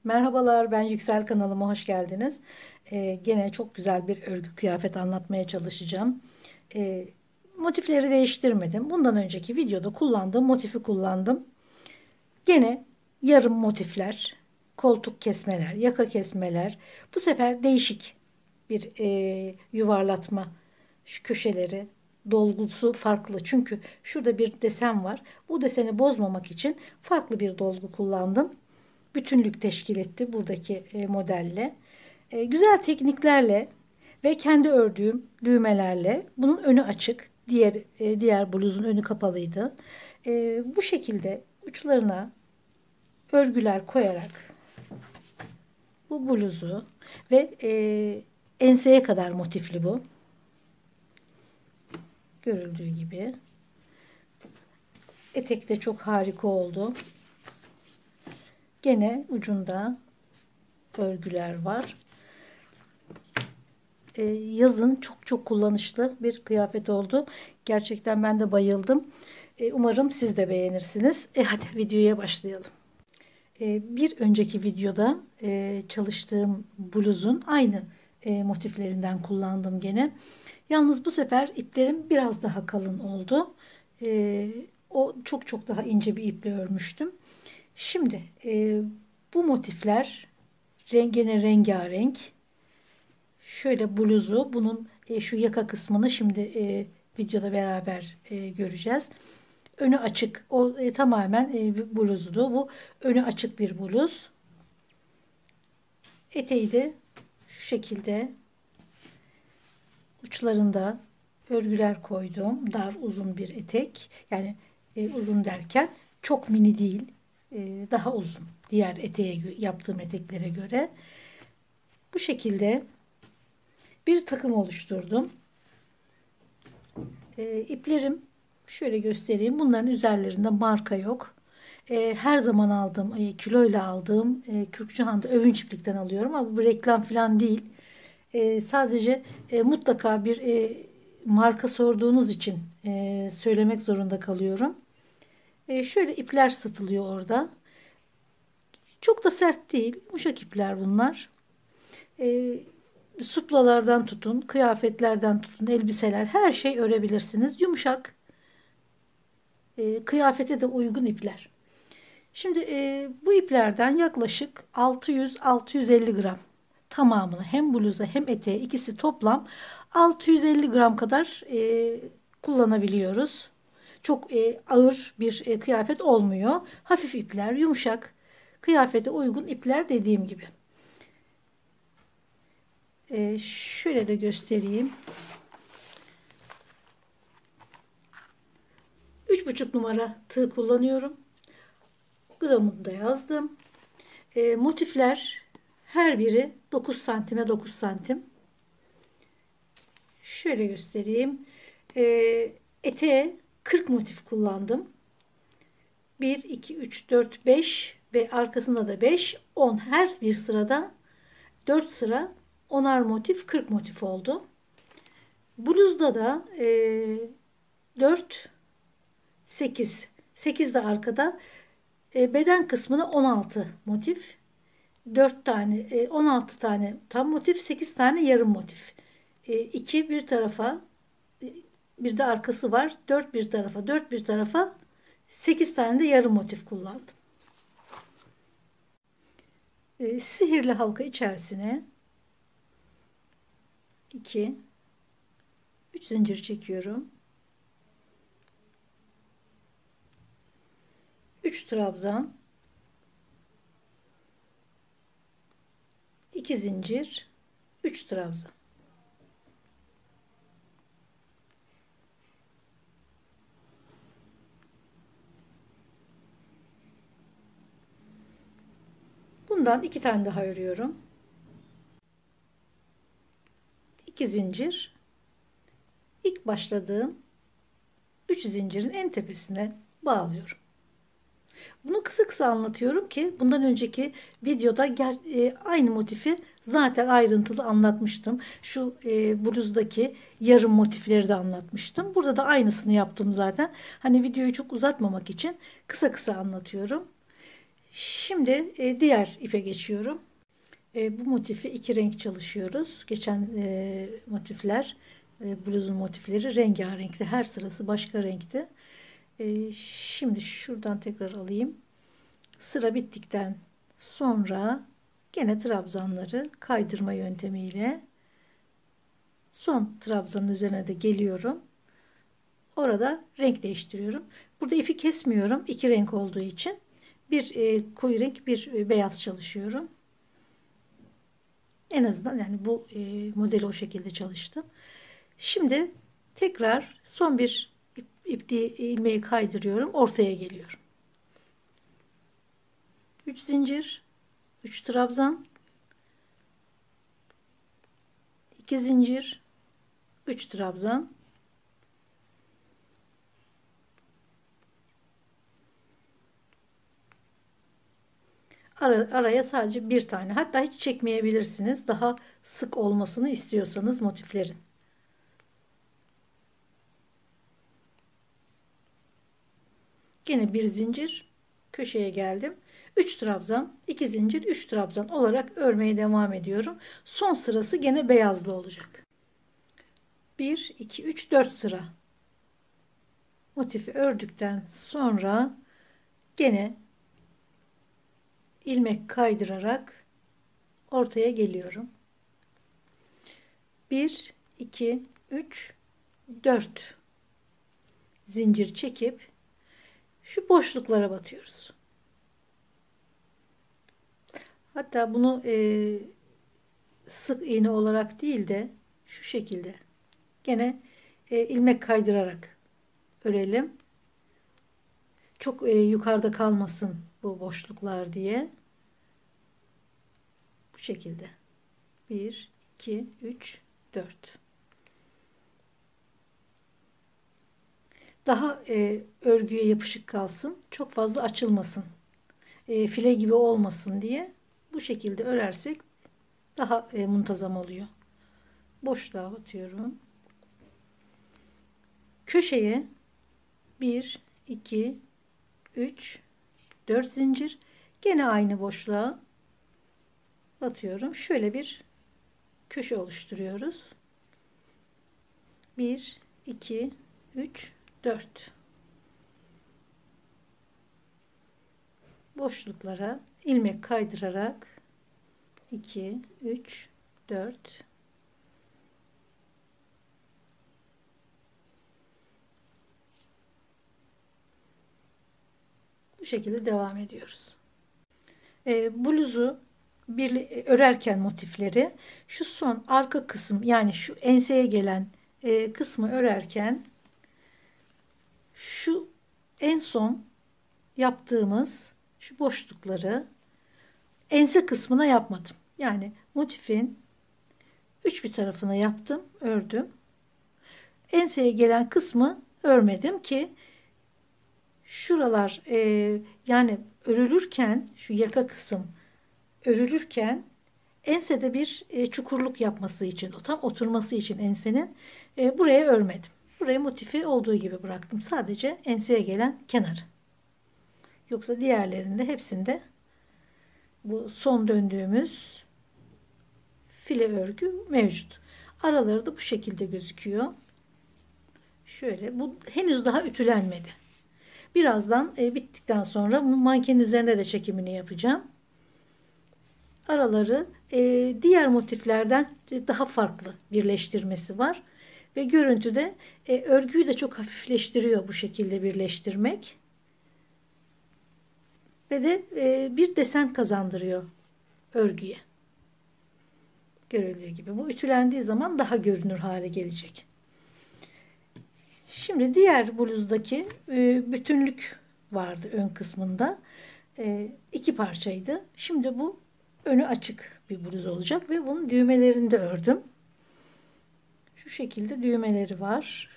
Merhabalar, ben Yüksel kanalıma hoş geldiniz. Gene çok güzel bir örgü kıyafet anlatmaya çalışacağım. Ee, Motifleri değiştirmedim. Bundan önceki videoda kullandığım motifi kullandım. Gene yarım motifler, koltuk kesmeler, yaka kesmeler. Bu sefer değişik bir yuvarlatma. Şu köşeleri dolgusu farklı. Çünkü şurada bir desen var. Bu deseni bozmamak için farklı bir dolgu kullandım. Bütünlük teşkil etti buradaki modelle. Güzel tekniklerle ve kendi ördüğüm düğmelerle bunun önü açık. Diğer bluzun önü kapalıydı. Bu şekilde uçlarına örgüler koyarak bu bluzu ve enseye kadar motifli bu. Görüldüğü gibi. Etek de çok harika oldu. Gene ucunda örgüler var. Yazın çok kullanışlı bir kıyafet oldu. Gerçekten ben de bayıldım. Umarım siz de beğenirsiniz. Hadi videoya başlayalım. Bir önceki videoda çalıştığım bluzun aynı motiflerinden kullandım gene. Yalnız bu sefer iplerim biraz daha kalın oldu. O çok daha ince bir iple örmüştüm. Şimdi bu motifler gene rengarenk. Şöyle bluzu, bunun şu yaka kısmını şimdi videoda beraber göreceğiz. Önü açık. O tamamen bluzdu. Bu önü açık bir bluz. Eteği de şu şekilde uçlarında örgüler koydum. Dar uzun bir etek. Yani uzun derken çok mini değil. Daha uzun. Diğer yaptığım eteklere göre. Bu şekilde bir takım oluşturdum. İplerim şöyle göstereyim. Bunların üzerlerinde marka yok. Her zaman aldığım, kiloyla aldığım Kürkçühan'da Övünç İplik'ten alıyorum ama bu reklam falan değil. Sadece mutlaka bir marka sorduğunuz için söylemek zorunda kalıyorum. Şöyle ipler satılıyor orada. Çok da sert değil. Yumuşak ipler bunlar. Suplalardan tutun, kıyafetlerden tutun, elbiseler, her şey örebilirsiniz. Yumuşak, kıyafete de uygun ipler. Şimdi bu iplerden yaklaşık 600-650 gram tamamını hem bluza hem eteğe ikisi toplam 650 gram kadar kullanabiliyoruz. Çok ağır bir kıyafet olmuyor. Hafif ipler, yumuşak, kıyafete uygun ipler dediğim gibi. Şöyle de göstereyim. 3,5 numara tığ kullanıyorum. Gramını da yazdım. Motifler her biri 9 santime 9 santim. Şöyle göstereyim. Eteğe 40 motif kullandım. 1, 2, 3, 4, 5 ve arkasında da 5, 10. Her bir sırada 4 sıra 10'ar motif, 40 motif oldu. Bluzda da 4, 8. 8 de arkada. Beden kısmına 16 motif. 4 tane, 16 tane tam motif, 8 tane yarım motif. 2 bir tarafa, bir de arkası var. 4 bir tarafa, 4 bir tarafa, 8 tane de yarım motif kullandım. Sihirli halka içerisine 2, 3 zincir çekiyorum. 3 trabzan, 2 zincir, 3 trabzan. Bundan 2 tane daha örüyorum. 2 zincir. İlk başladığım 3 zincirin en tepesine bağlıyorum. Bunu kısa anlatıyorum ki bundan önceki videoda aynı motifi zaten ayrıntılı anlatmıştım. Şu bluzdaki yarım motifleri de anlatmıştım. Burada da aynısını yaptım zaten. Hani videoyu çok uzatmamak için kısa anlatıyorum. Şimdi diğer ipe geçiyorum. Bu motifi iki renk çalışıyoruz. Geçen motifler, bluzun motifleri rengarenkti. Her sırası başka renkti. Şimdi şuradan tekrar alayım. Sıra bittikten sonra gene trabzanları kaydırma yöntemiyle son trabzanın üzerine de geliyorum. Orada renk değiştiriyorum. Burada ipi kesmiyorum. İki renk olduğu için bir koyu renk, bir beyaz çalışıyorum. En azından yani bu modeli o şekilde çalıştım. Şimdi tekrar son bir ilmeği kaydırıyorum. Ortaya geliyorum. 3 zincir, 3 trabzan, 2 zincir, 3 trabzan, araya sadece bir tane, hatta hiç çekmeyebilirsiniz daha sık olmasını istiyorsanız motiflerin. Yine bir zincir, köşeye geldim. 3 trabzan, 2 zincir, 3 trabzan olarak örmeye devam ediyorum. Son sırası gene beyazlı olacak. 1 2 3 4 sıra motifi ördükten sonra gene ilmek kaydırarak ortaya geliyorum. 1 2 3 4 zincir çekip şu boşluklara batıyoruz. Hatta bunu sık iğne olarak değil de şu şekilde gene ilmek kaydırarak örelim. Çok yukarıda kalmasın bu boşluklar diye. Bu şekilde. 1 2 3 4. Daha örgüye yapışık kalsın. Çok fazla açılmasın. File gibi olmasın diye bu şekilde örersek daha muntazam oluyor. Boşluğa batıyorum. Köşeye 1 2 3 4 zincir, gene aynı boşluğa batıyorum. Şöyle bir köşe oluşturuyoruz. 1 2 3 4 boşluklara ilmek kaydırarak 2 3 4 bu şekilde devam ediyoruz. Bluzu örerken motifleri şu son arka kısım, yani şu enseye gelen kısmı örerken şu en son yaptığımız şu boşlukları ense kısmına yapmadım. Yani motifin üç bir tarafına yaptım, ördüm. Enseye gelen kısmı örmedim ki şuralar yani örülürken şu yaka kısım örülürken ensede bir çukurluk yapması için, tam oturması için ensenin buraya örmedim. Buraya motifi olduğu gibi bıraktım. Sadece enseye gelen kenarı. Yoksa diğerlerinde hepsinde bu son döndüğümüz file örgü mevcut. Araları da bu şekilde gözüküyor. Şöyle, bu henüz daha ütülenmedi. Birazdan bittikten sonra mankenin üzerinde de çekimini yapacağım. Araları diğer motiflerden daha farklı birleştirmesi var. Ve görüntüde örgüyü de çok hafifleştiriyor bu şekilde birleştirmek. Ve de bir desen kazandırıyor örgüye. Görüldüğü gibi. Bu ütülendiği zaman daha görünür hale gelecek. Şimdi diğer bluzdaki bütünlük vardı ön kısmında. İki parçaydı. Şimdi bu önü açık bir bluz olacak ve bunun düğmelerini de ördüm. Şu şekilde düğmeleri var.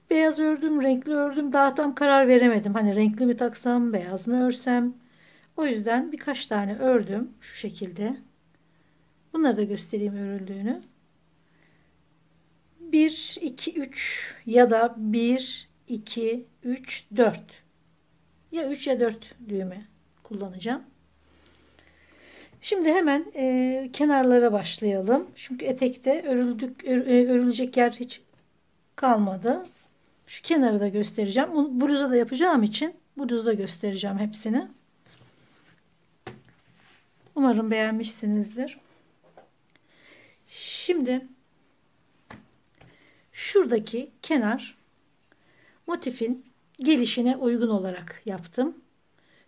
Beyaz ördüm, renkli ördüm. Daha tam karar veremedim. Hani renkli mi taksam, beyaz mı örsem. O yüzden birkaç tane ördüm şu şekilde. Bunları da göstereyim örüldüğünü. 1 2 3 ya da 1 2 3 4 Ya 3 ya 4 düğme kullanacağım. Şimdi hemen kenarlara başlayalım. Çünkü etekte örülecek yer hiç kalmadı. Şu kenarı da göstereceğim. Bunu bluza da yapacağım için bluzda göstereceğim hepsini. Umarım beğenmişsinizdir. Şimdi şuradaki kenar motifin gelişine uygun olarak yaptım.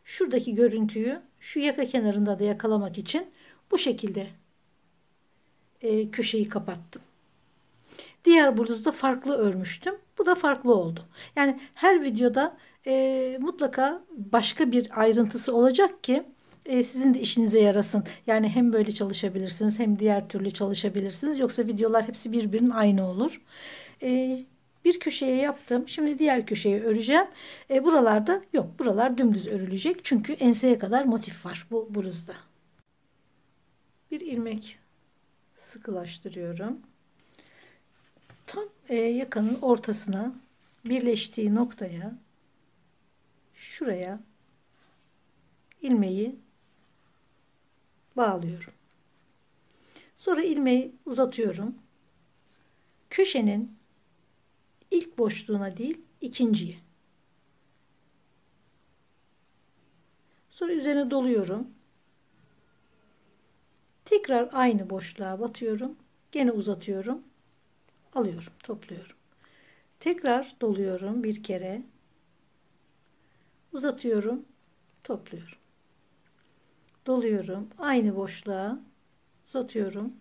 Şuradaki görüntüyü şu yaka kenarında da yakalamak için bu şekilde köşeyi kapattım. Diğer bluzda farklı örmüştüm. Bu da farklı oldu. Yani her videoda mutlaka başka bir ayrıntısı olacak ki sizin de işinize yarasın. Yani hem böyle çalışabilirsiniz hem diğer türlü çalışabilirsiniz. Yoksa videolar hepsi birbirinin aynı olur. Bir köşeye yaptım. Şimdi diğer köşeye öreceğim. Buralarda yok. Buralar dümdüz örülecek. Çünkü enseye kadar motif var bu bluzda. Bir ilmek sıkılaştırıyorum. Tam yakanın ortasına birleştiği noktaya şuraya ilmeği bağlıyorum. Sonra ilmeği uzatıyorum. Köşenin ilk boşluğuna değil, ikinciye. Sonra üzerine doluyorum. Tekrar aynı boşluğa batıyorum. Gene uzatıyorum. Alıyorum, topluyorum. Tekrar doluyorum bir kere. Uzatıyorum, topluyorum. Doluyorum. Aynı boşluğa uzatıyorum.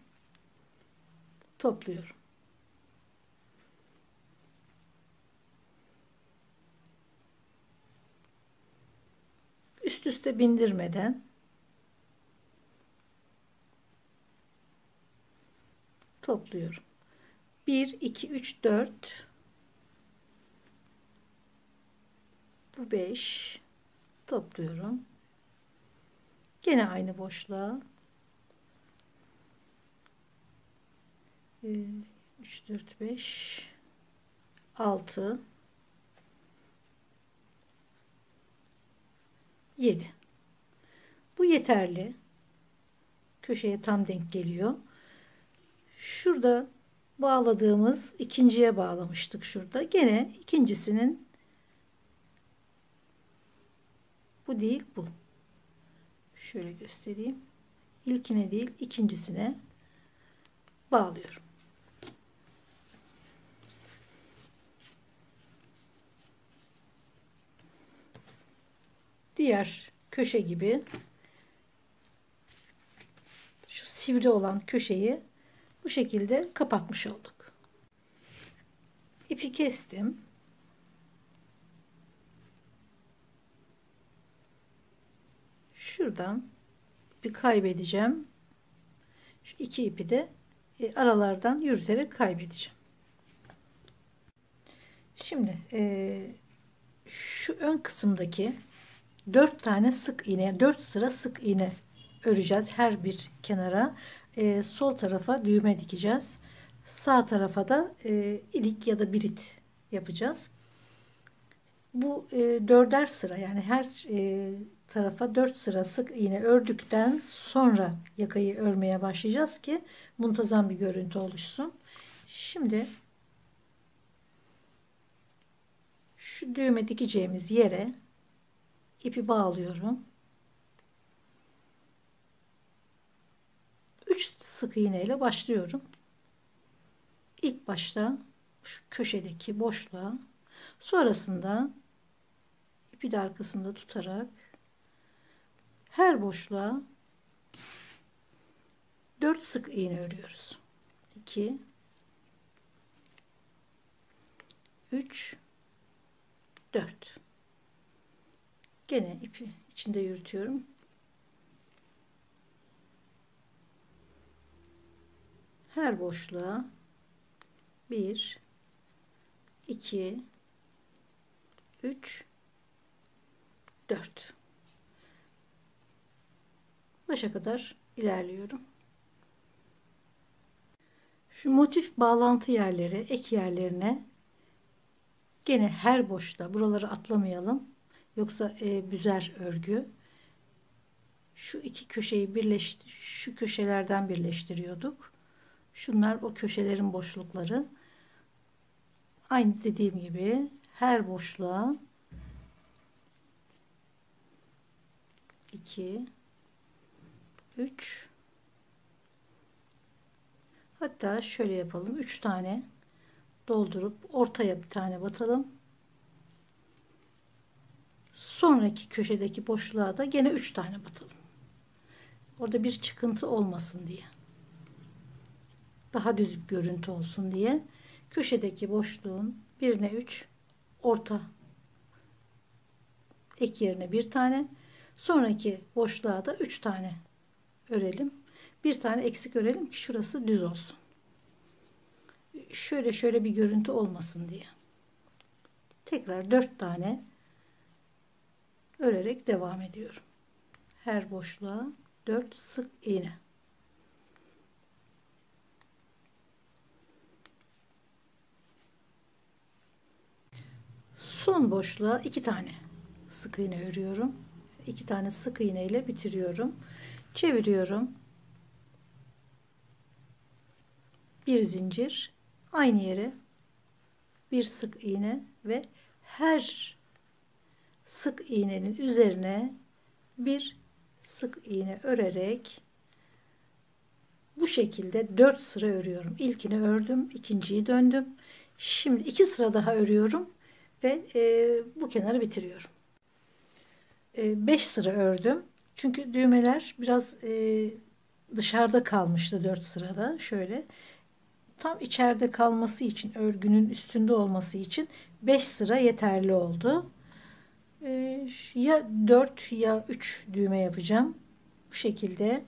Topluyorum. Üst üste bindirmeden topluyorum. 1, 2, 3, 4. Bu 5. Topluyorum. Gene aynı boşluğa. 3, 4, 5, 6, 7. Bu yeterli. Köşeye tam denk geliyor. Şurada bağladığımız ikinciye bağlamıştık şurada. Gene ikincisinin bu değil bu. Şöyle göstereyim. İlkine değil ikincisine bağlıyorum. Diğer köşe gibi şu sivri olan köşeyi bu şekilde kapatmış olduk. İpi kestim. Şuradan ipi kaybedeceğim. Şu iki ipi de aralardan yürüterek kaybedeceğim. Şimdi şu ön kısımdaki 4 tane sık iğne, 4 sıra sık iğne öreceğiz her bir kenara. Sol tarafa düğme dikeceğiz. Sağ tarafa da ilik ya da birit yapacağız. Bu 4'er sıra, yani her tarafa 4 sıra sık iğne ördükten sonra yakayı örmeye başlayacağız ki muntazam bir görüntü oluşsun. Şimdi şu düğme dikeceğimiz yere ipi bağlıyorum. 3 sık iğne ile başlıyorum. İlk başta şu köşedeki boşluğa, sonrasında ipi de arkasında tutarak her boşluğa 4 sık iğne örüyoruz. 2, 3, 4. Gene ipi içinde yürütüyorum. Her boşluğa 1, 2, 3, 4. Başa kadar ilerliyorum. Şu motif bağlantı yerleri, ek yerlerine gene her boşluğa, buraları atlamayalım. Yoksa büzer örgü. Şu iki köşeyi şu köşelerden birleştiriyorduk. Şunlar o köşelerin boşlukları. Aynı dediğim gibi her boşluğa 2 3, hatta şöyle yapalım, 3 tane doldurup ortaya bir tane batalım. Sonraki köşedeki boşluğa da gene 3 tane batalım. Orada bir çıkıntı olmasın diye. Daha düz bir görüntü olsun diye. Köşedeki boşluğun birine 3, orta ek yerine bir tane, sonraki boşluğa da 3 tane örelim. Bir tane eksik örelim ki şurası düz olsun. Şöyle bir görüntü olmasın diye. Tekrar 4 tane örerek devam ediyorum. Her boşluğa 4 sık iğne. Son boşluğa 2 tane sık iğne örüyorum. 2 tane sık iğne ile bitiriyorum. Çeviriyorum. Bir zincir, aynı yere bir sık iğne ve her sık iğnenin üzerine bir sık iğne örerek bu şekilde 4 sıra örüyorum. İlkini ördüm, ikinciyi döndüm. Şimdi 2 sıra daha örüyorum ve bu kenarı bitiriyorum. 5 sıra ördüm. Çünkü düğmeler biraz dışarıda kalmıştı 4 sırada. Şöyle tam içeride kalması için, örgünün üstünde olması için 5 sıra yeterli oldu. Ya 4 ya 3 düğme yapacağım. Bu şekilde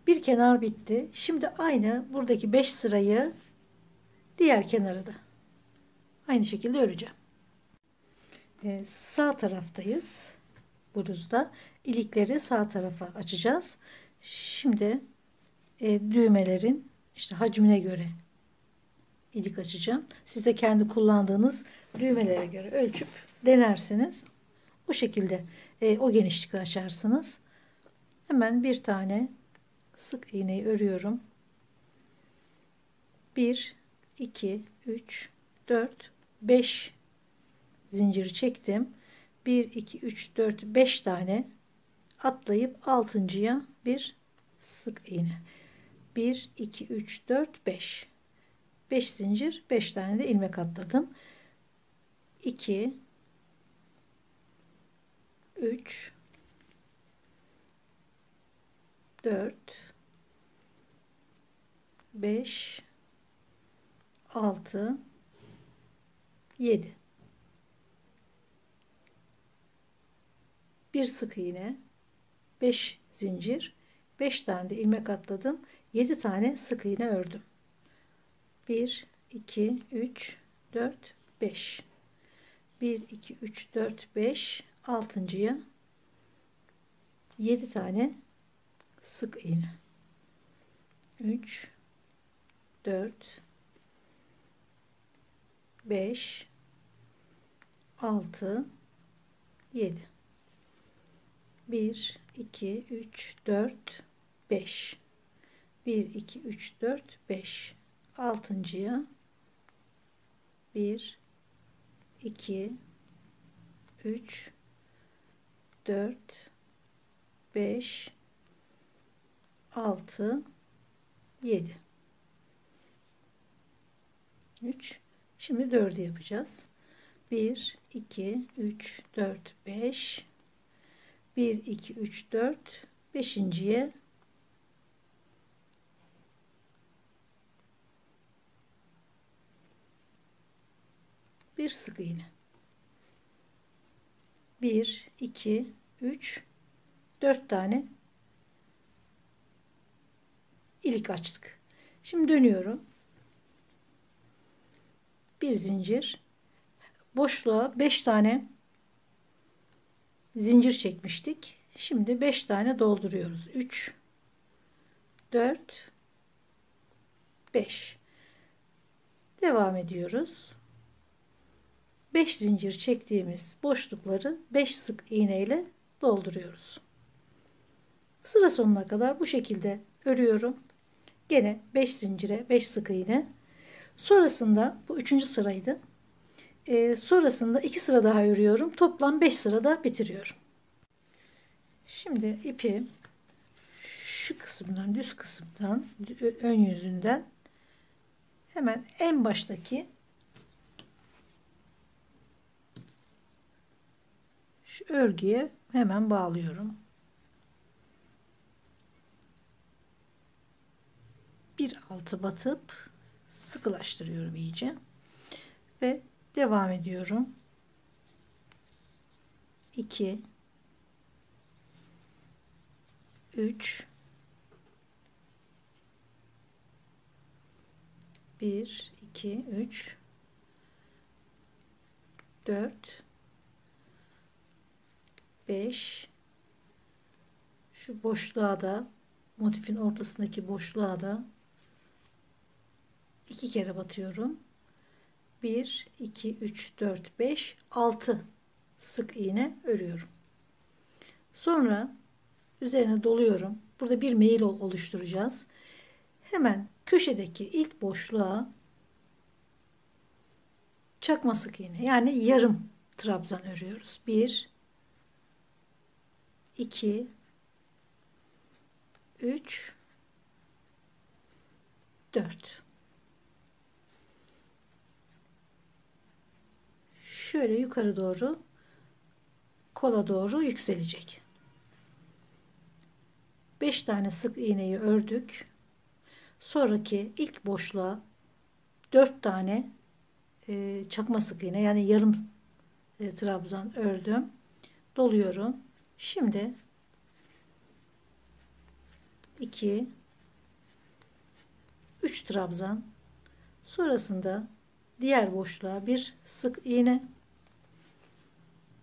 bir kenar bitti. Şimdi aynı buradaki 5 sırayı diğer kenarı da aynı şekilde öreceğim. Sağ taraftayız. Bluzda ilikleri sağ tarafa açacağız. Şimdi düğmelerin işte hacmine göre ilik açacağım. Siz de kendi kullandığınız düğmelere göre ölçüp denersiniz. Bu şekilde o genişlikte açarsınız. Hemen bir tane sık iğneyi örüyorum. 1 2 3 4 5 zinciri çektim. 1 2 3 4 5 tane atlayıp altıncıya bir sık iğne. 1 2 3 4 5 5 zincir, 5 tane de ilmek atladım. 2 3 4 5 6 7 bir sık iğne, 5 zincir, 5 tane de ilmek atladım. 7 tane sık iğne ördüm. 1 2 3 4 5 1 2 3 4 5 altıncıya 7 tane sık iğne. 3 4 5 6 7 1 2 3 4 5 1 2 3 4 5 altıncıya 1 2 3 4 5 6 7 3 şimdi 4'ü yapacağız. 1 2 3 4 5 1 2 3 4 5.'ye bir sık iğne. 1 2 3 4 tane ilik açtık. Şimdi dönüyorum. Bir zincir, boşluğa 5 tane zincir çekmiştik. Şimdi 5 tane dolduruyoruz. 3 4 5 devam ediyoruz. 5 zincir çektiğimiz boşlukları 5 sık iğne ile dolduruyoruz. Sıra sonuna kadar bu şekilde örüyorum. Gene 5 zincire 5 sık iğne. Sonrasında bu 3. sıraydı. Sonrasında 2 sıra daha örüyorum. Toplam 5 sırada bitiriyorum. Şimdi ipi şu kısımdan, düz kısımdan, ön yüzünden hemen en baştaki şu örgüye hemen bağlıyorum. Bir altı batıp sıkılaştırıyorum iyice ve devam ediyorum. 2 3 1 2 3 4 5 şu boşluğa da, motifin ortasındaki boşluğa da 2 kere batıyorum. 1 2 3 4 5 6 sık iğne örüyorum. Sonra üzerine doluyorum. Burada bir meyil oluşturacağız. Hemen köşedeki ilk boşluğa çakma sık iğne, yani yarım trabzan örüyoruz. 1 2 3 4. Şöyle yukarı doğru, kola doğru yükselecek. 5 tane sık iğneyi ördük. Sonraki ilk boşluğa 4 tane çakma sık iğne, yani yarım trabzan ördüm. Doluyorum. Şimdi 2 3 trabzan, sonrasında diğer boşluğa bir sık iğne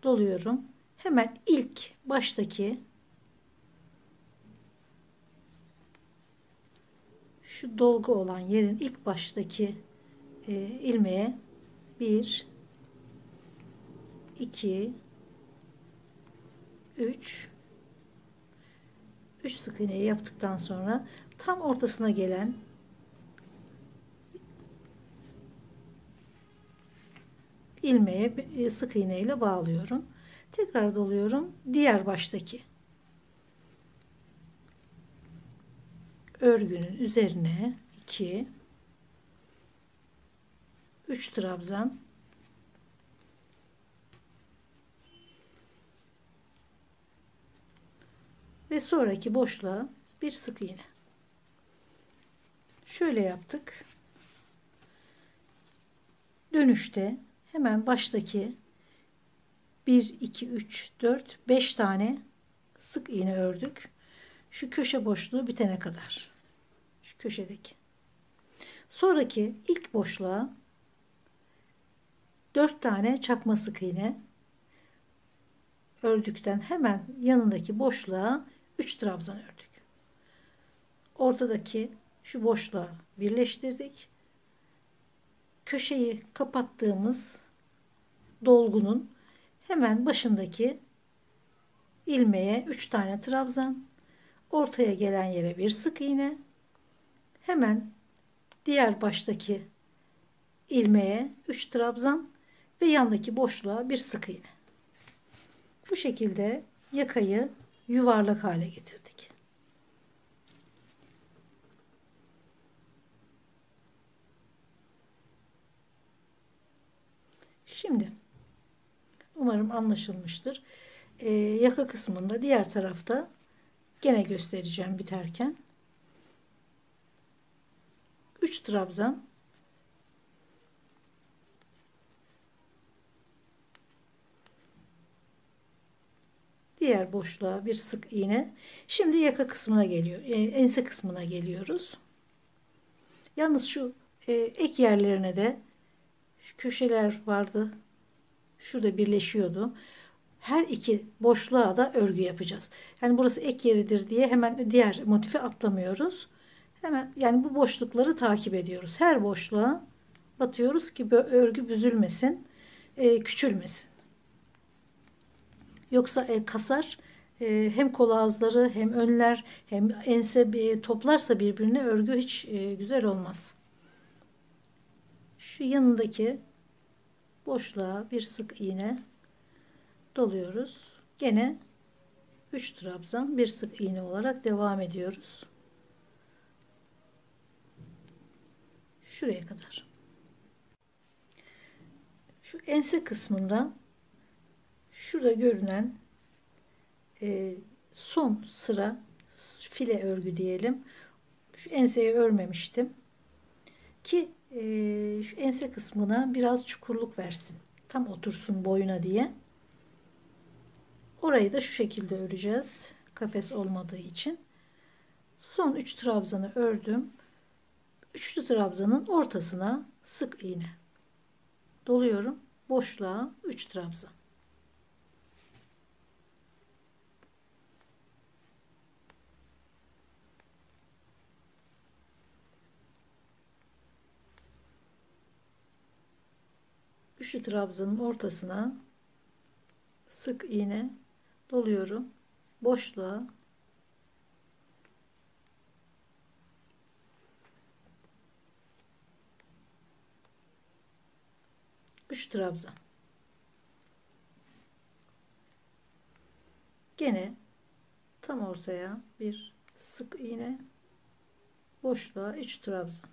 doluyorum. Hemen ilk baştaki şu dolgu olan yerin ilk baştaki ilmeğe 1 2 3 sık iğneyi yaptıktan sonra tam ortasına gelen ilmeğe sık iğne ile bağlıyorum. Tekrar doluyorum. Diğer baştaki örgünün üzerine 2 3 trabzan, ve sonraki boşluğa bir sık iğne. Şöyle yaptık. Dönüşte hemen baştaki 1 2 3 4 5 tane sık iğne ördük. Şu köşe boşluğu bitene kadar. Şu köşedeki. Sonraki ilk boşluğa 4 tane çakma sık iğne ördükten hemen yanındaki boşluğa 3 trabzan ördük. Ortadaki şu boşluğa birleştirdik. Köşeyi kapattığımız dolgunun hemen başındaki ilmeğe 3 tane trabzan, ortaya gelen yere bir sık iğne, hemen diğer baştaki ilmeğe 3 trabzan ve yandaki boşluğa bir sık iğne. Bu şekilde yakayı yuvarlak hale getirdik. Şimdi umarım anlaşılmıştır. Yaka kısmında diğer tarafta gene göstereceğim biterken. 3 trabzan, diğer boşluğa bir sık iğne. Şimdi yaka kısmına geliyor. Ense kısmına geliyoruz. Yalnız şu ek yerlerine de şu köşeler vardı. Şurada birleşiyordu. Her iki boşluğa da örgü yapacağız. Yani burası ek yeridir diye hemen diğer motifi atlamıyoruz. Hemen yani bu boşlukları takip ediyoruz. Her boşluğa batıyoruz ki örgü büzülmesin. küçülmesin. Yoksa kasar, hem kol ağızları hem önler hem ense toplarsa birbirine örgü hiç güzel olmaz. Şu yanındaki boşluğa bir sık iğne doluyoruz. Gene 3 trabzan bir sık iğne olarak devam ediyoruz. Şuraya kadar. Şu ense kısmında şurada görünen son sıra file örgü diyelim. Şu enseyi örmemiştim ki şu ense kısmına biraz çukurluk versin. Tam otursun boyuna diye. Orayı da şu şekilde öreceğiz. Kafes olmadığı için. Son 3 trabzanı ördüm. Üçlü trabzanın ortasına sık iğne doluyorum. Boşluğa 3 trabzan. Üçlü trabzanın ortasına sık iğne doluyorum. Boşluğa 3 trabzan. Gene tam ortaya bir sık iğne, boşluğa 3 trabzan.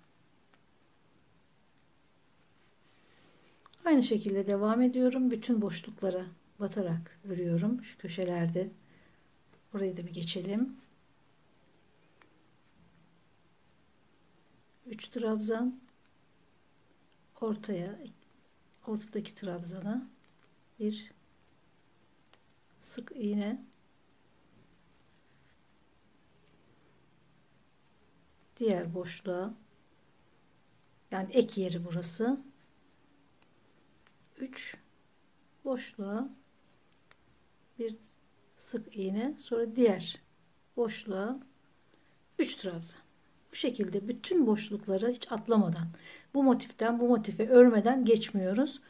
Aynı şekilde devam ediyorum. Bütün boşluklara batarak örüyorum. Şu köşelerde. Orayı da bir geçelim. 3 trabzan. Ortadaki trabzana bir sık iğne, diğer boşluğa, yani ek yeri burası, 3 boşluğa bir sık iğne, sonra diğer boşluğa 3 trabzan. Bu şekilde bütün boşlukları hiç atlamadan, bu motiften bu motife örmeden geçmiyoruz.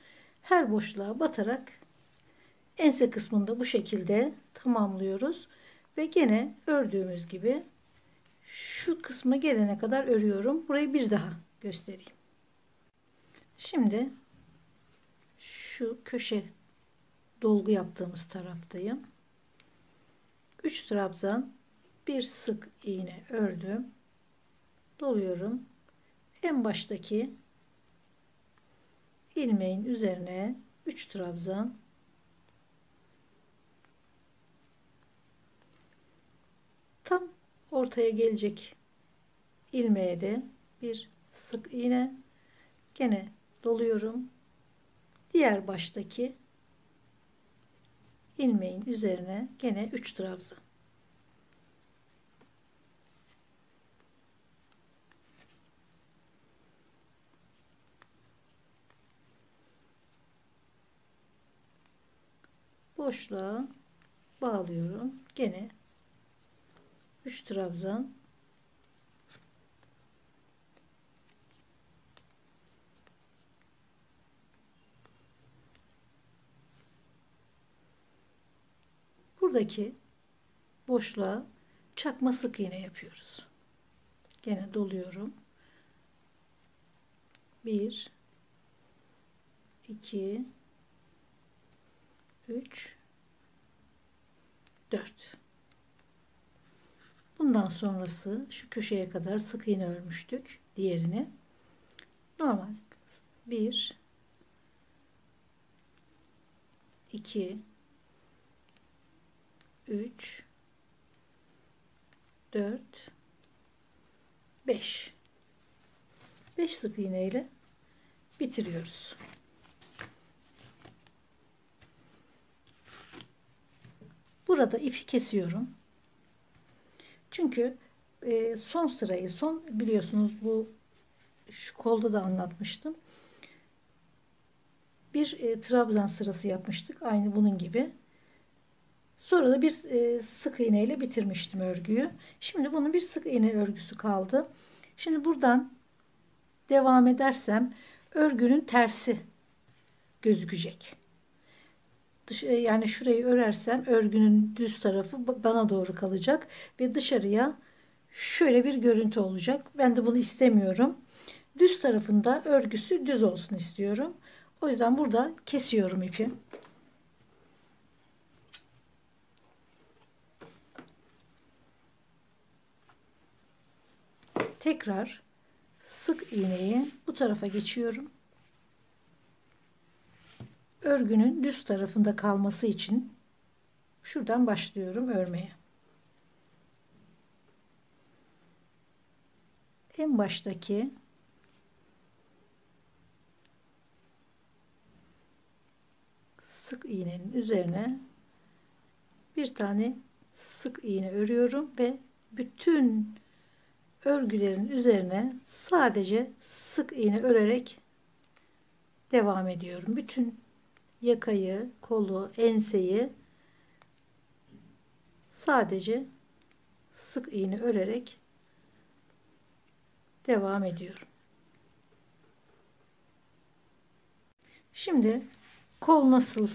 Her boşluğa batarak ense kısmında bu şekilde tamamlıyoruz ve gene ördüğümüz gibi şu kısma gelene kadar örüyorum. Burayı bir daha göstereyim. Şimdi şu köşe dolgu yaptığımız taraftayım. 3 trabzan bir sık iğne ördüm. Doluyorum. En baştaki ilmeğin üzerine 3 trabzan, tam ortaya gelecek ilmeğe de bir sık iğne, gene doluyorum. Diğer baştaki ilmeğin üzerine gene 3 trabzan. Boşluğa bağlıyorum. Gene 3 trabzan. Buradaki boşluğa çakma sık iğne yapıyoruz. Gene doluyorum. 1 2 3 4. Bundan sonrası şu köşeye kadar sık iğne örmüştük. Diğerini normal 1 2 3 4 5 sık iğne ile bitiriyoruz. Burada ipi kesiyorum. Çünkü son sırayı, biliyorsunuz bu şu kolda da anlatmıştım. Bir trabzan sırası yapmıştık. Aynı bunun gibi. Sonra da bir sık iğne ile bitirmiştim örgüyü. Şimdi bunun bir sık iğne örgüsü kaldı. Şimdi buradan devam edersem örgünün tersi gözükecek. Yani şurayı örersem örgünün düz tarafı bana doğru kalacak ve dışarıya şöyle bir görüntü olacak. Ben de bunu istemiyorum. Düz tarafında örgüsü düz olsun istiyorum. O yüzden burada kesiyorum ipi. Tekrar sık iğneyi bu tarafa geçiyorum. Örgünün düz tarafında kalması için şuradan başlıyorum örmeye. En baştaki sık iğnenin üzerine bir tane sık iğne örüyorum ve bütün örgülerin üzerine sadece sık iğne örerek devam ediyorum. Bütün yakayı, kolu, enseyi sadece sık iğne örerek devam ediyorum. Şimdi kol nasıl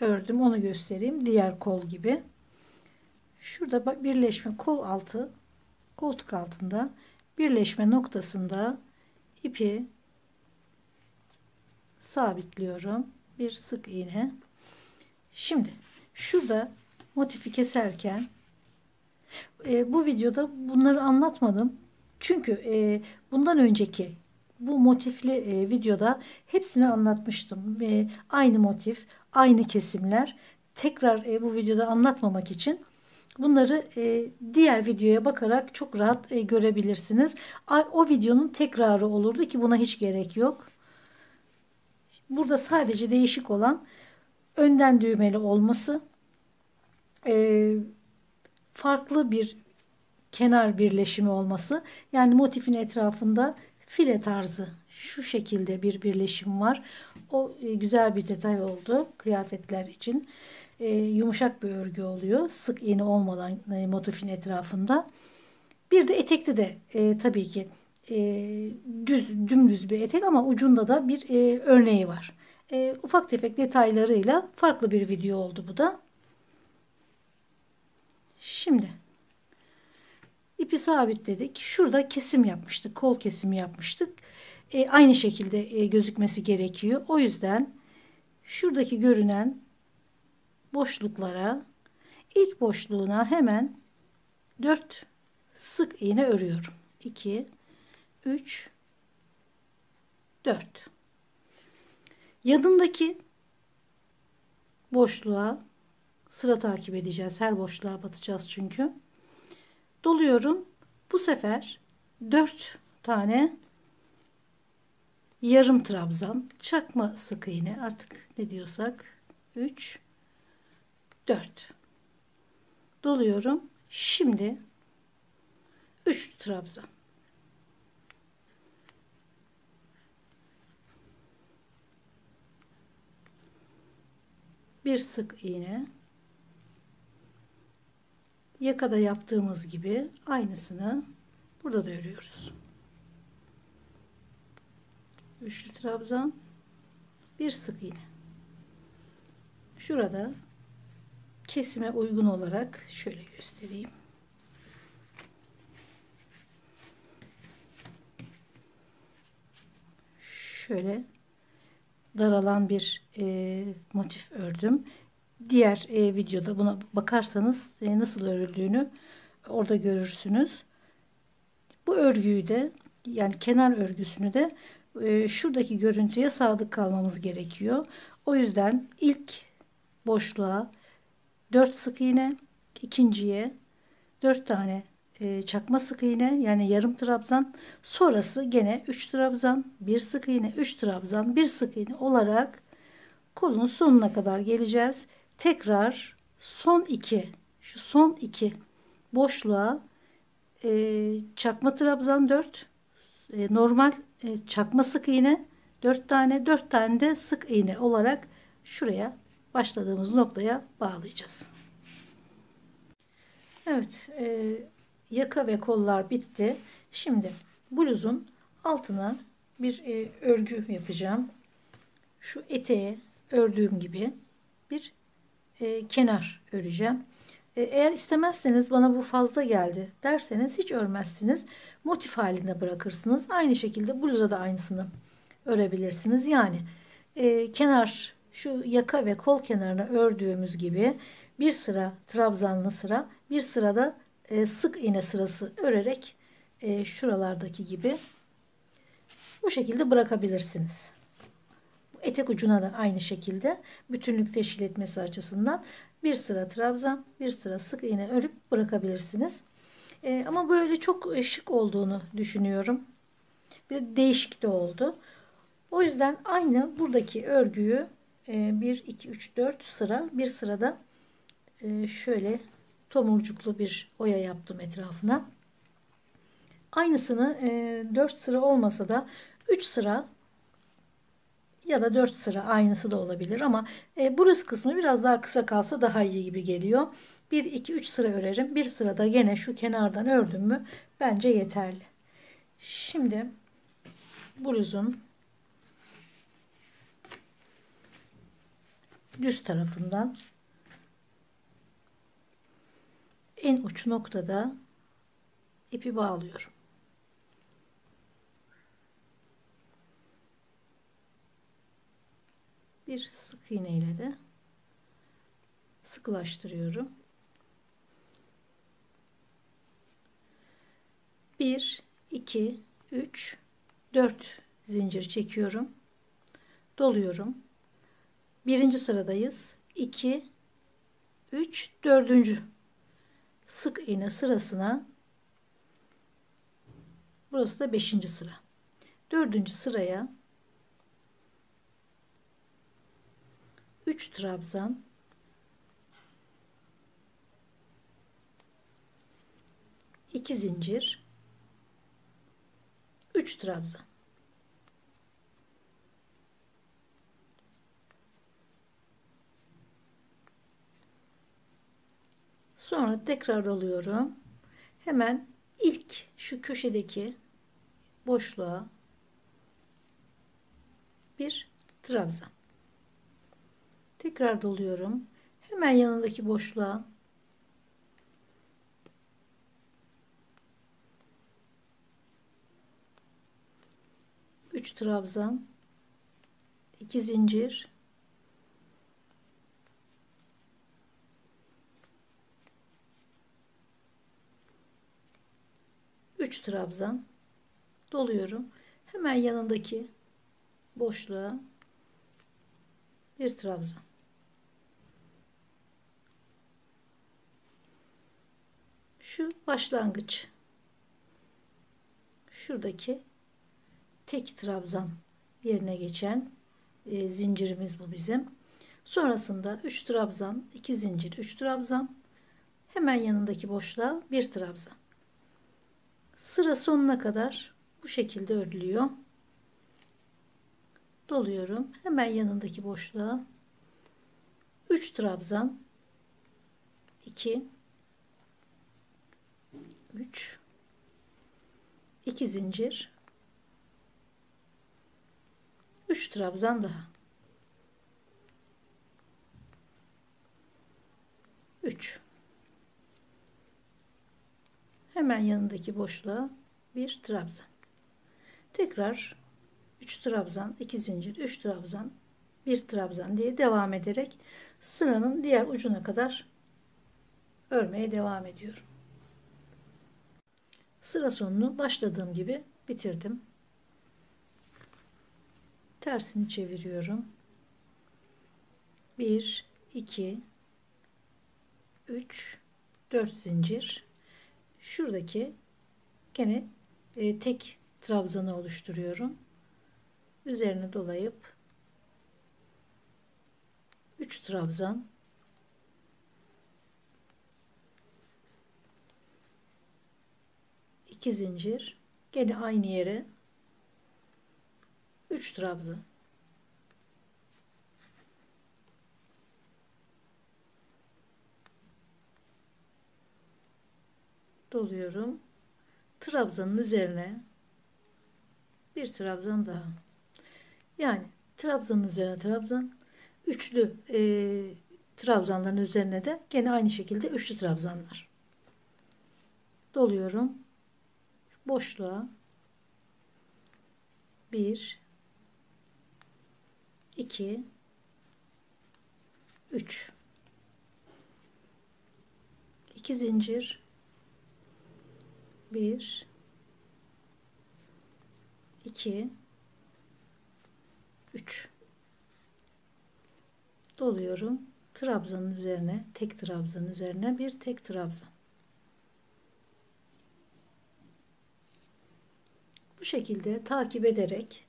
ördüm onu göstereyim. Diğer kol gibi. Şurada birleşme kol altı, koltuk altında birleşme noktasında ipi sabitliyorum. Bir sık iğne. Şimdi şurada motifi keserken bu videoda bunları anlatmadım. Çünkü bundan önceki bu motifli videoda hepsini anlatmıştım. Aynı motif, aynı kesimler. Tekrar bu videoda anlatmamak için bunları diğer videoya bakarak çok rahat görebilirsiniz. O videonun tekrarı olurdu ki buna hiç gerek yok. Burada sadece değişik olan önden düğmeli olması, farklı bir kenar birleşimi olması. Yani motifin etrafında file tarzı şu şekilde bir birleşim var. O güzel bir detay oldu kıyafetler için. Yumuşak bir örgü oluyor. Sık iğne olmadan motifin etrafında. Bir de etekte de tabii ki dümdüz bir etek ama ucunda da bir örneği var. Ufak tefek detaylarıyla farklı bir video oldu bu da. Şimdi ipi sabitledik. Şurada kesim yapmıştık. Kol kesimi yapmıştık. Aynı şekilde gözükmesi gerekiyor. O yüzden şuradaki görünen boşluklara ilk boşluğuna hemen 4 sık iğne örüyorum. 2 3 4. Yanındaki boşluğa sıra takip edeceğiz. Her boşluğa batacağız çünkü. Doluyorum. Bu sefer 4 tane yarım trabzan, çakma sık iğne artık ne diyorsak 3 4 doluyorum. Şimdi 3 trabzan. Bir sık iğne. Yakada yaptığımız gibi aynısını burada da örüyoruz. Üçlü trabzan, bir sık iğne. Şurada kesime uygun olarak şöyle göstereyim. Şöyle daralan bir motif ördüm. Diğer videoda buna bakarsanız nasıl örüldüğünü orada görürsünüz. Bu örgüyü de yani kenar örgüsünü de şuradaki görüntüye sadık kalmamız gerekiyor. O yüzden ilk boşluğa 4 sık iğne, ikinciye 4 tane çakma sık iğne yani yarım trabzan, sonrası gene 3 trabzan, 1 sık iğne, 3 trabzan, 1 sık iğne olarak kolun sonuna kadar geleceğiz. Tekrar son 2 şu son 2 boşluğa çakma trabzan 4, normal çakma sık iğne 4 tane, 4 tane de sık iğne olarak şuraya başladığımız noktaya bağlayacağız. Evet, yaka ve kollar bitti. Şimdi bluzun altına bir örgü yapacağım. şu eteğe ördüğüm gibi bir kenar öreceğim. Eğer istemezseniz, bana bu fazla geldi derseniz hiç örmezsiniz. Motif halinde bırakırsınız. Aynı şekilde bluza da aynısını örebilirsiniz. Yani kenar, şu yaka ve kol kenarına ördüğümüz gibi bir sıra trabzanlı sıra, bir sırada sık iğne sırası örerek şuralardaki gibi bu şekilde bırakabilirsiniz. Etek ucuna da aynı şekilde bütünlük teşkil etmesi açısından bir sıra trabzan, bir sıra sık iğne örüp bırakabilirsiniz. Ama böyle çok şık olduğunu düşünüyorum. Bir de değişik de oldu. O yüzden aynı buradaki örgüyü 1, 2, 3, 4 sıra, bir sırada şöyle tomurcuklu bir oya yaptım etrafına. Aynısını 4 sıra olmasa da 3 sıra ya da 4 sıra aynısı da olabilir ama burası kısmı biraz daha kısa kalsa daha iyi gibi geliyor. 1, 2, 3 sıra örerim. Bir sırada gene şu kenardan ördüm mü bence yeterli. Şimdi bluzun düz tarafından en uç noktada ipi bağlıyorum. Bir sık iğne ile de sıkılaştırıyorum. 1, 2, 3, 4 zincir çekiyorum. Doluyorum. Birinci sıradayız. 2, 3, 4. Sık iğne sırasına, burası da 5. sıra. 4. sıraya 3 trabzan, 2 zincir, 3 trabzan. Sonra tekrar alıyorum. Hemen ilk şu köşedeki boşluğa bir trabzan. Tekrar doluyorum. Hemen yanındaki boşluğa üç trabzan, 2 zincir, 3 trabzan doluyorum. Hemen yanındaki boşluğa bir trabzan. Şu başlangıç, şuradaki tek trabzan yerine geçen zincirimiz bu bizim. Sonrasında 3 trabzan, 2 zincir, 3 trabzan, hemen yanındaki boşluğa bir trabzan. Sıra sonuna kadar bu şekilde örülüyor. Doluyorum. Hemen yanındaki boşluğa 3 trabzan, 2, 3, 2 zincir, 3 trabzan daha. 3. Hemen yanındaki boşluğa bir trabzan. Tekrar 3 trabzan, 2 zincir, 3 trabzan, 1 trabzan diye devam ederek sıranın diğer ucuna kadar örmeye devam ediyorum. Sıra sonunu başladığım gibi bitirdim. Tersini çeviriyorum. 1, 2, 3, 4 zincir. Şuradaki gene tek trabzanı oluşturuyorum. Üzerine dolayıp 3 trabzan, 2 zincir, gene aynı yere 3 trabzan. Doluyorum. Trabzanın üzerine bir trabzan daha. Yani Trabzanın üzerine trabzan. Üçlü trabzanların üzerine de gene aynı şekilde üçlü trabzanlar. Doluyorum. Boşluğa 1 2 3 2 zincir 1 2 3 doluyorum. Trabzanın üzerine, tek trabzanın üzerine bir tek trabzan. Bu şekilde takip ederek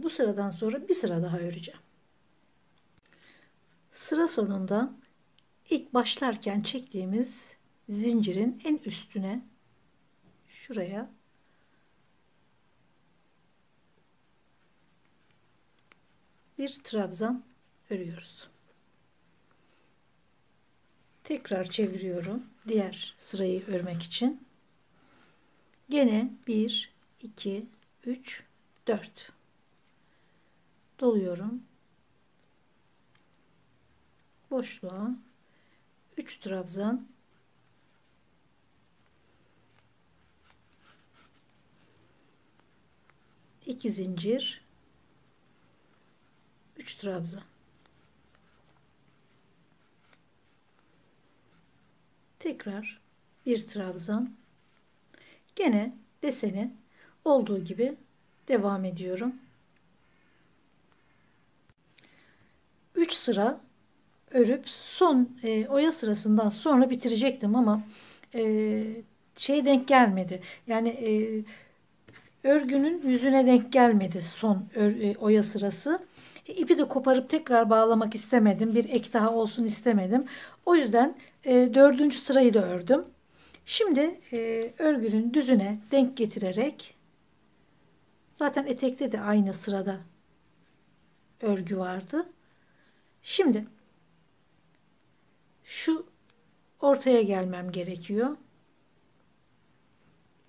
bu sıradan sonra bir sıra daha öreceğim. Sıra sonunda ilk başlarken çektiğimiz zincirin en üstüne şuraya bir trabzan örüyoruz. Tekrar çeviriyorum diğer sırayı örmek için. Gene 1 2 3 4 doluyorum. Boşluğa 3 trabzan, 2 zincir, 3 trabzan. Tekrar bir trabzan. Gene deseni olduğu gibi devam ediyorum. 3 sıra örüp son oya sırasından sonra bitirecektim ama denk gelmedi. Yani örgünün yüzüne denk gelmedi son oya sırası. İpi de koparıp tekrar bağlamak istemedim. Bir ek daha olsun istemedim. O yüzden 4. sırayı da ördüm. Şimdi örgünün düzüne denk getirerek, zaten etekte de aynı sırada örgü vardı. Şimdi şu ortaya gelmem gerekiyor.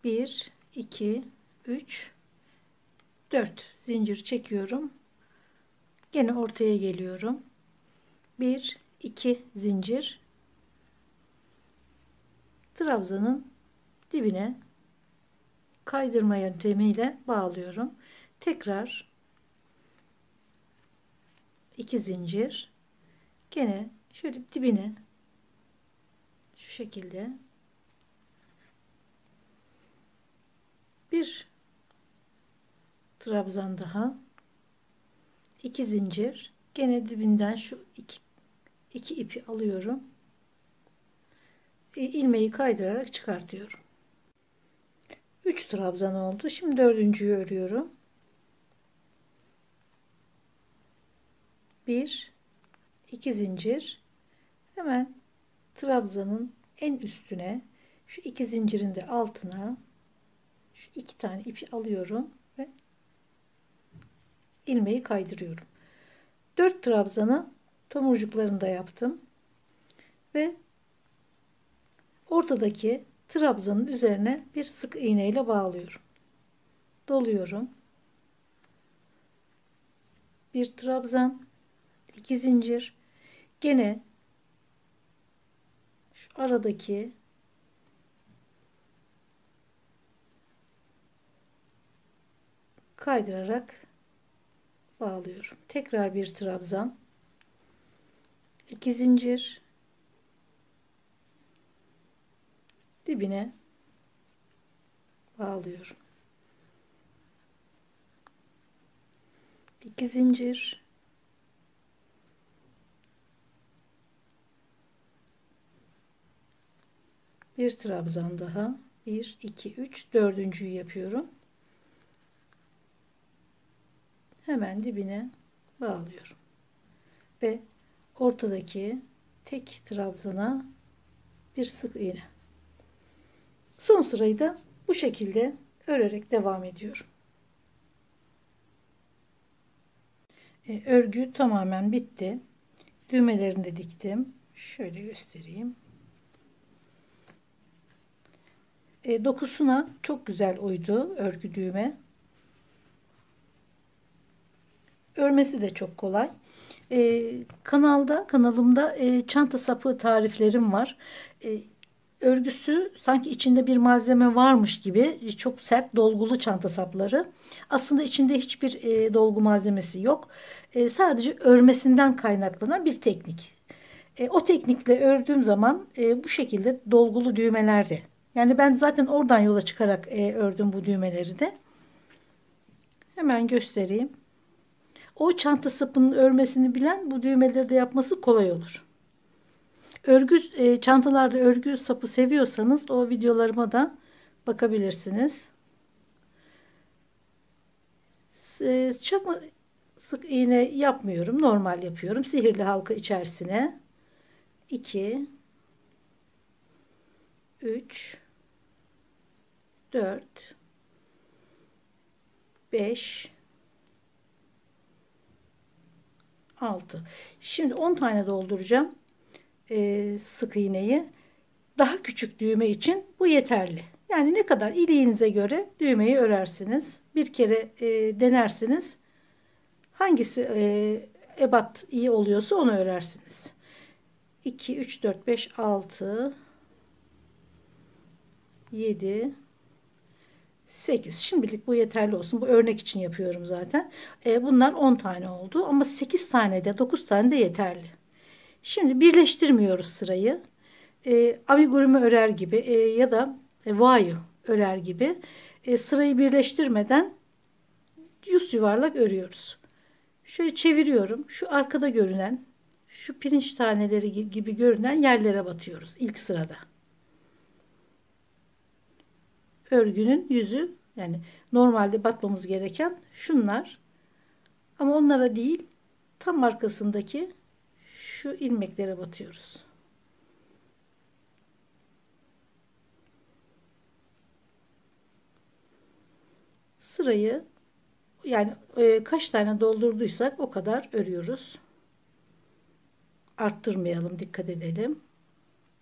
1 2 3 4 zincir çekiyorum. Gene ortaya geliyorum. 1 2 zincir, trabzanın dibine kaydırma yöntemiyle bağlıyorum. Tekrar 2 zincir, gene şöyle dibine şu şekilde bir trabzan daha, 2 zincir, gene dibinden şu iki ipi alıyorum. İlmeği kaydırarak çıkartıyorum. 3 trabzan oldu. Şimdi dördüncüyü örüyorum. 1 2 zincir, hemen trabzanın en üstüne şu 2 zincirin de altına şu 2 tane ipi alıyorum ve ilmeği kaydırıyorum. 4 trabzanı tomurcuklarında yaptım ve ortadaki trabzanın üzerine bir sık iğne ile bağlıyorum. Doluyorum. Bir trabzan, 2 zincir, gene şu aradaki kaydırarak bağlıyorum. Tekrar bir trabzan, 2 zincir, dibine bağlıyorum. 2 zincir, bir trabzan daha, 1 2 3 dördüncüyü yapıyorum. Hemen dibine bağlıyorum ve ortadaki tek trabzana bir sık iğne. Son sırayı da bu şekilde örerek devam ediyorum. Örgü tamamen bitti. Düğmelerini de diktim. Şöyle göstereyim. Dokusuna çok güzel uydu örgü düğme. Örmesi de çok kolay. Kanalımda çanta sapı tariflerim var. E, Örgüsü sanki içinde bir malzeme varmış gibi çok sert dolgulu çanta sapları. Aslında içinde hiçbir dolgu malzemesi yok. Sadece örmesinden kaynaklanan bir teknik. O teknikle ördüğüm zaman bu şekilde dolgulu düğmeler de. Yani ben zaten oradan yola çıkarak ördüm bu düğmeleri de. Hemen göstereyim. O çanta sapının örmesini bilen bu düğmeleri de yapması kolay olur. Çantalarda örgü sapı seviyorsanız o videolarıma da bakabilirsiniz. Çakma sık iğne yapmıyorum. Normal yapıyorum. Sihirli halka içerisine 2 3 4 5 6. Şimdi 10 tane dolduracağım sık iğneyi. Daha küçük düğme için bu yeterli. Yani ne kadar iliğinize göre düğmeyi örersiniz. Bir kere denersiniz. Hangisi ebat iyi oluyorsa onu örersiniz. 2, 3, 4, 5, 6, 7, 8. Şimdilik bu yeterli olsun. Bu örnek için yapıyorum zaten. Bunlar 10 tane oldu. Ama 8 tane de 9 tane de yeterli. Şimdi birleştirmiyoruz sırayı. Amigurumi örer gibi ya da vayu örer gibi sırayı birleştirmeden yüz yuvarlak örüyoruz. Şöyle çeviriyorum. Şu arkada görünen, şu pirinç taneleri gibi görünen yerlere batıyoruz ilk sırada. Örgünün yüzü, yani normalde batmamız gereken şunlar. Ama onlara değil, tam arkasındaki şu ilmeklere batıyoruz. Sırayı, yani kaç tane doldurduysak o kadar örüyoruz. Arttırmayalım, dikkat edelim.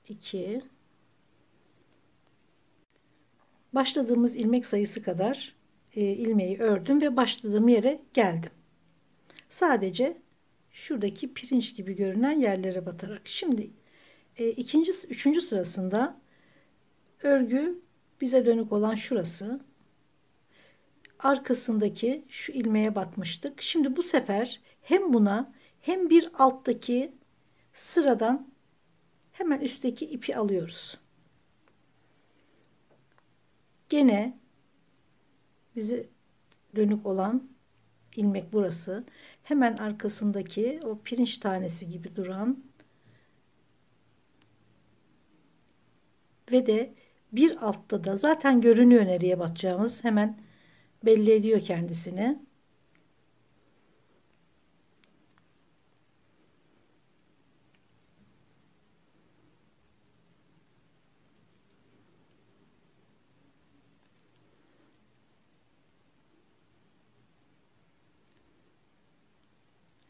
2. Başladığımız ilmek sayısı kadar ilmeği ördüm ve başladığım yere geldim. Sadece şuradaki pirinç gibi görünen yerlere batarak. Şimdi üçüncü sırasında örgü bize dönük olan şurası. Arkasındaki şu ilmeğe batmıştık. Şimdi bu sefer hem buna hem bir alttaki sıradan hemen üstteki ipi alıyoruz. Gene bize dönük olan ilmek burası. Hemen arkasındaki o pirinç tanesi gibi duran ve de bir altta da zaten görünüyor nereye batacağımız, hemen belli ediyor kendisini.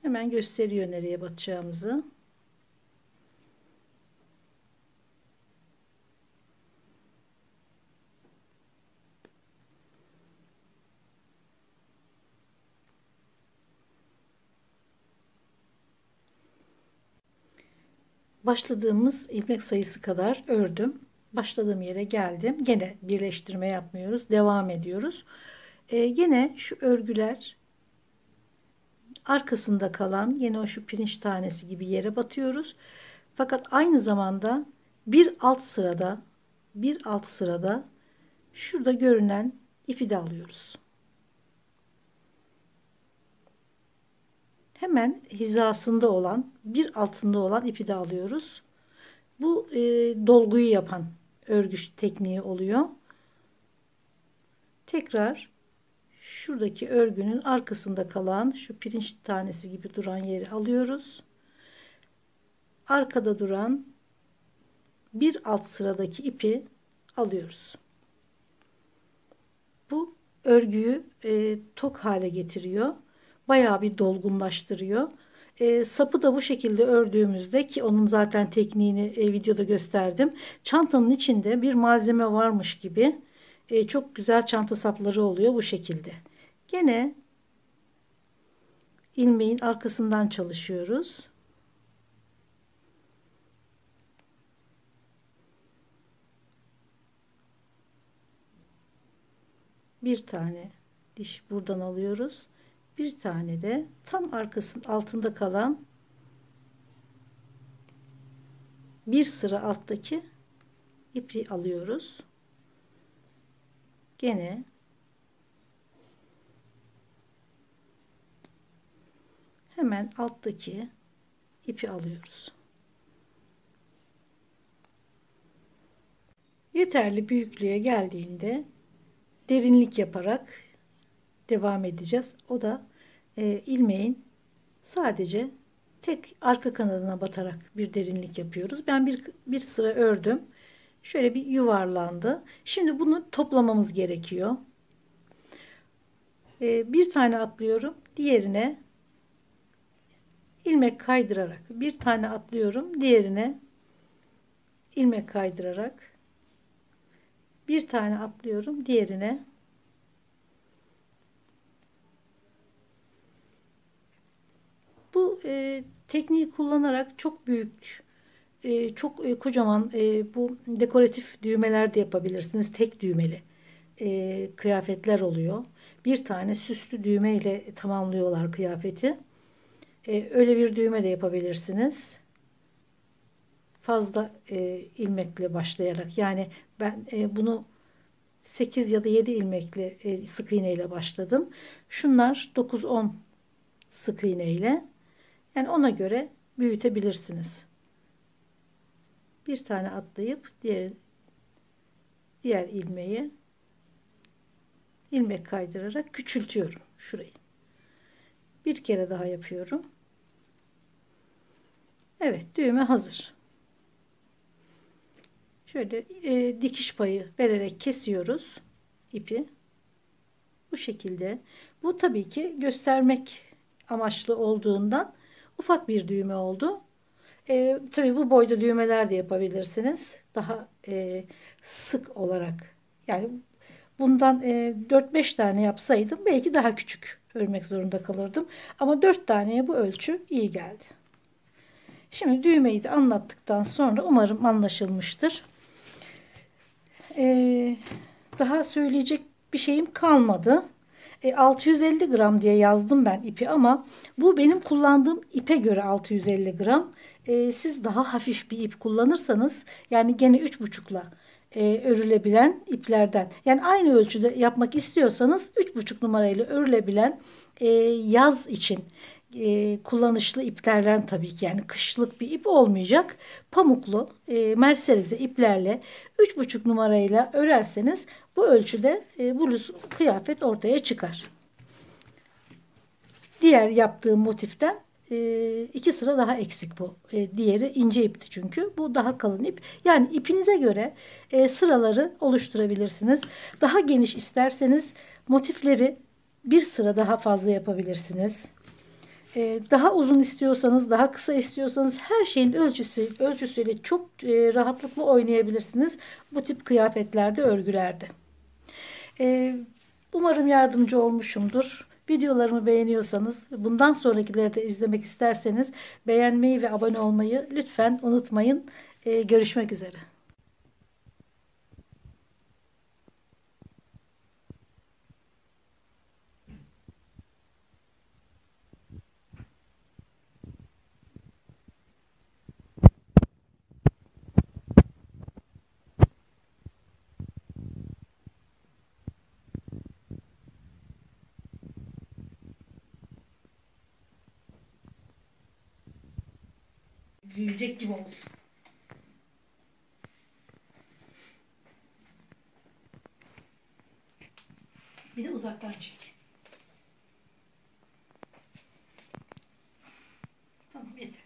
Hemen gösteriyor nereye batacağımızı. Başladığımız ilmek sayısı kadar ördüm. Başladığım yere geldim. Gene birleştirme yapmıyoruz. Devam ediyoruz. Gene şu örgüler arkasında kalan, yine o şu pirinç tanesi gibi yere batıyoruz. Fakat aynı zamanda bir alt sırada şurada görünen ipi de alıyoruz. Hemen hizasında olan, bir altında olan ipi de alıyoruz. Bu dolguyu yapan örgü tekniği oluyor. Tekrar şuradaki örgünün arkasında kalan şu pirinç tanesi gibi duran yeri alıyoruz. Arkada duran bir alt sıradaki ipi alıyoruz. Bu örgüyü tok hale getiriyor. Bayağı bir dolgunlaştırıyor. Sapı da bu şekilde ördüğümüzde, ki onun zaten tekniğini videoda gösterdim. Çantanın içinde bir malzeme varmış gibi çok güzel çanta sapları oluyor bu şekilde. Gene ilmeğin arkasından çalışıyoruz. Bir tane diş buradan alıyoruz. Bir tane de tam arkasının altında kalan bir sıra alttaki ipi alıyoruz. Gene hemen alttaki ipi alıyoruz. Yeterli büyüklüğe geldiğinde derinlik yaparak devam edeceğiz. O da ilmeğin sadece tek arka kanadına batarak bir derinlik yapıyoruz. Ben bir sıra ördüm. Şöyle bir yuvarlandı. Şimdi bunu toplamamız gerekiyor. Bir tane atlıyorum. Diğerine ilmek kaydırarak bir tane atlıyorum. Diğerine ilmek kaydırarak bir tane atlıyorum. Diğerine bu tekniği kullanarak çok büyük çok kocaman bu dekoratif düğmeler de yapabilirsiniz. Tek düğmeli kıyafetler oluyor. Bir tane süslü düğme ile tamamlıyorlar kıyafeti. Öyle bir düğme de yapabilirsiniz. Fazla ilmekle başlayarak, yani ben bunu 8 ya da 7 ilmekli sık iğne ile başladım. Şunlar 9-10 sık iğne ile, yani ona göre büyütebilirsiniz. Bir tane atlayıp diğer ilmeği ilmek kaydırarak küçültüyorum şurayı. Bir kere daha yapıyorum. Evet, düğme hazır. Şöyle dikiş payı vererek kesiyoruz ipi. Bu şekilde. Bu tabii ki göstermek amaçlı olduğundan ufak bir düğme oldu. Tabii bu boyda düğmeler de yapabilirsiniz. Daha sık olarak. Yani bundan 4-5 tane yapsaydım belki daha küçük örmek zorunda kalırdım. Ama 4 taneye bu ölçü iyi geldi. Şimdi düğmeyi de anlattıktan sonra umarım anlaşılmıştır. Daha söyleyecek bir şeyim kalmadı. 650 gram diye yazdım ben ipi, ama bu benim kullandığım ipe göre 650 gram. Siz daha hafif bir ip kullanırsanız, yani gene 3,5'la örülebilen iplerden, yani aynı ölçüde yapmak istiyorsanız 3,5 numarayla örülebilen yaz için kullanışlı iplerden, tabii ki yani kışlık bir ip olmayacak, pamuklu merserize iplerle 3,5 numarayla örerseniz bu ölçüde bluz kıyafet ortaya çıkar. Diğer yaptığım motiften 2 sıra daha eksik bu. Diğeri ince ipti çünkü. Bu daha kalın ip. Yani ipinize göre sıraları oluşturabilirsiniz. Daha geniş isterseniz motifleri bir sıra daha fazla yapabilirsiniz. Daha uzun istiyorsanız, daha kısa istiyorsanız, her şeyin ölçüsüyle çok rahatlıkla oynayabilirsiniz bu tip kıyafetlerde, örgülerde. Umarım yardımcı olmuşumdur. Videolarımı beğeniyorsanız, bundan sonrakileri de izlemek isterseniz beğenmeyi ve abone olmayı lütfen unutmayın. Görüşmek üzere. Giyecek gibi olsun. Bir de uzaktan çek. Tamam, yeter.